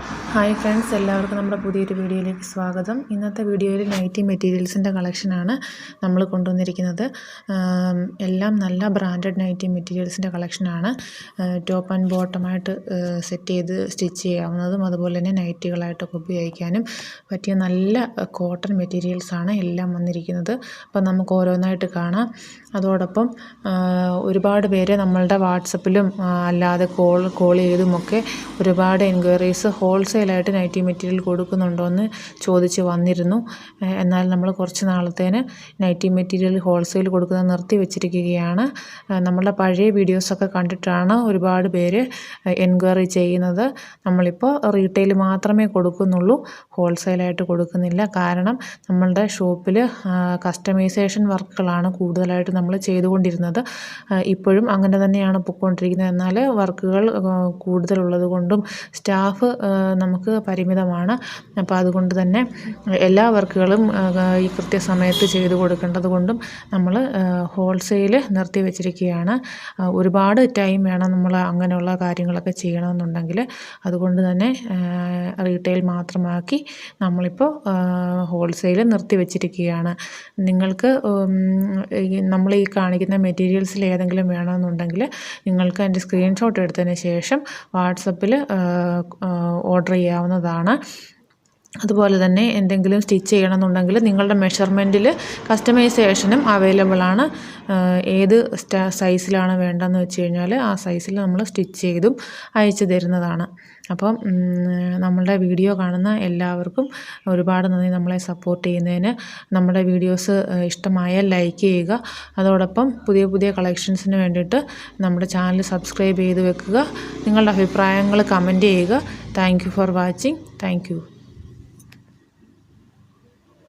Hi friends, എല്ലാവർക്കും നമ്മുടെ പുതിയൊരു വീഡിയോയിലേക്ക് സ്വാഗതം. ഇന്നത്തെ വീഡിയോയിൽ നൈറ്റി മെറ്റീരിയൽസിൻ്റെ കളക്ഷനാണ് നമ്മൾ കൊണ്ടുവന്നിരിക്കുന്നത്. എല്ലാം നല്ല ബ്രാൻഡഡ് നൈറ്റി മെറ്റീരിയൽസിൻ്റെ കളക്ഷനാണ്. ടോപ്പ് ആൻഡ് ബോട്ടമായിട്ട് സെറ്റ് ചെയ്ത് സ്റ്റിച്ച് ചെയ്യാവുന്നതും അതുപോലെ തന്നെ നൈറ്റികളായിട്ടൊക്കെ ഉപയോഗിക്കാനും പറ്റിയ നല്ല കോട്ടൺ മെറ്റീരിയൽസാണ് എല്ലാം വന്നിരിക്കുന്നത്. അപ്പോൾ നമുക്ക് ഓരോന്നായിട്ട് കാണാം. അതോടൊപ്പം ഒരുപാട് പേര് നമ്മളുടെ വാട്സപ്പിലും അല്ലാതെ കോൾ ചെയ്തുമൊക്കെ ഒരുപാട് എൻക്വയറീസ് ഹോൾസെയിലായിട്ട് നൈറ്റി മെറ്റീരിയൽ കൊടുക്കുന്നുണ്ടോ എന്ന് ചോദിച്ച് വന്നിരുന്നു. എന്നാൽ നമ്മൾ കുറച്ച് നാളത്തേന് നൈറ്റി മെറ്റീരിയൽ ഹോൾസെയിൽ കൊടുക്കുന്നത് നിർത്തി വെച്ചിരിക്കുകയാണ്. നമ്മളുടെ പഴയ വീഡിയോസൊക്കെ കണ്ടിട്ടാണ് ഒരുപാട് പേര് എൻക്വയറി ചെയ്യുന്നത്. നമ്മളിപ്പോൾ റീറ്റെയിൽ മാത്രമേ കൊടുക്കുന്നുള്ളൂ, ഹോൾസെയിലായിട്ട് കൊടുക്കുന്നില്ല. കാരണം നമ്മളുടെ ഷോപ്പിൽ കസ്റ്റമൈസേഷൻ വർക്കുകളാണ് കൂടുതലായിട്ട് നമ്മൾ ചെയ്തുകൊണ്ടിരുന്നത്. ഇപ്പോഴും അങ്ങനെ തന്നെയാണ് പൊയ്ക്കൊണ്ടിരിക്കുന്നത്. എന്നാൽ വർക്കുകൾ കൂടുതലുള്ളത് കൊണ്ടും സ്റ്റാഫ് നമുക്ക് പരിമിതമാണ്. അപ്പോൾ അതുകൊണ്ട് തന്നെ എല്ലാ വർക്കുകളും ഈ കൃത്യസമയത്ത് ചെയ്തു കൊടുക്കേണ്ടത് കൊണ്ടും നമ്മൾ ഹോൾസെയിൽ നിർത്തി വെച്ചിരിക്കുകയാണ്. ഒരുപാട് ടൈം വേണം നമ്മൾ അങ്ങനെയുള്ള കാര്യങ്ങളൊക്കെ ചെയ്യണമെന്നുണ്ടെങ്കിൽ. അതുകൊണ്ട് തന്നെ റീറ്റെയിൽ മാത്രമാക്കി നമ്മളിപ്പോൾ ഹോൾസെയിൽ നിർത്തി വെച്ചിരിക്കുകയാണ്. നിങ്ങൾക്ക് നമ്മൾ ഈ കാണിക്കുന്ന മെറ്റീരിയൽസിൽ ഏതെങ്കിലും വേണമെന്നുണ്ടെങ്കിൽ നിങ്ങൾക്ക് അതിൻ്റെ സ്ക്രീൻഷോട്ട് എടുത്തതിന് ശേഷം വാട്സപ്പിൽ ഓർഡർ ചെയ്യാവുന്നതാണ്. അതുപോലെ തന്നെ എന്തെങ്കിലും സ്റ്റിച്ച് ചെയ്യണമെന്നുണ്ടെങ്കിൽ നിങ്ങളുടെ മെഷർമെൻറ്റിൽ കസ്റ്റമൈസേഷനും അവൈലബിൾ ആണ്. ഏത് സൈസിലാണ് വേണ്ടതെന്ന് വെച്ച് കഴിഞ്ഞാൽ ആ സൈസിൽ നമ്മൾ സ്റ്റിച്ച് ചെയ്തും അയച്ചു തരുന്നതാണ്. അപ്പം നമ്മളുടെ വീഡിയോ കാണുന്ന എല്ലാവർക്കും ഒരുപാട് നന്ദി നമ്മളെ സപ്പോർട്ട് ചെയ്യുന്നതിന്. നമ്മുടെ വീഡിയോസ് ഇഷ്ടമായാൽ ലൈക്ക് ചെയ്യുക. അതോടൊപ്പം പുതിയ പുതിയ കളക്ഷൻസിന് വേണ്ടിയിട്ട് നമ്മുടെ ചാനൽ സബ്സ്ക്രൈബ് ചെയ്ത് വെക്കുക. നിങ്ങളുടെ അഭിപ്രായങ്ങൾ കമൻറ്റ് ചെയ്യുക. Thank you for watching. Thank you.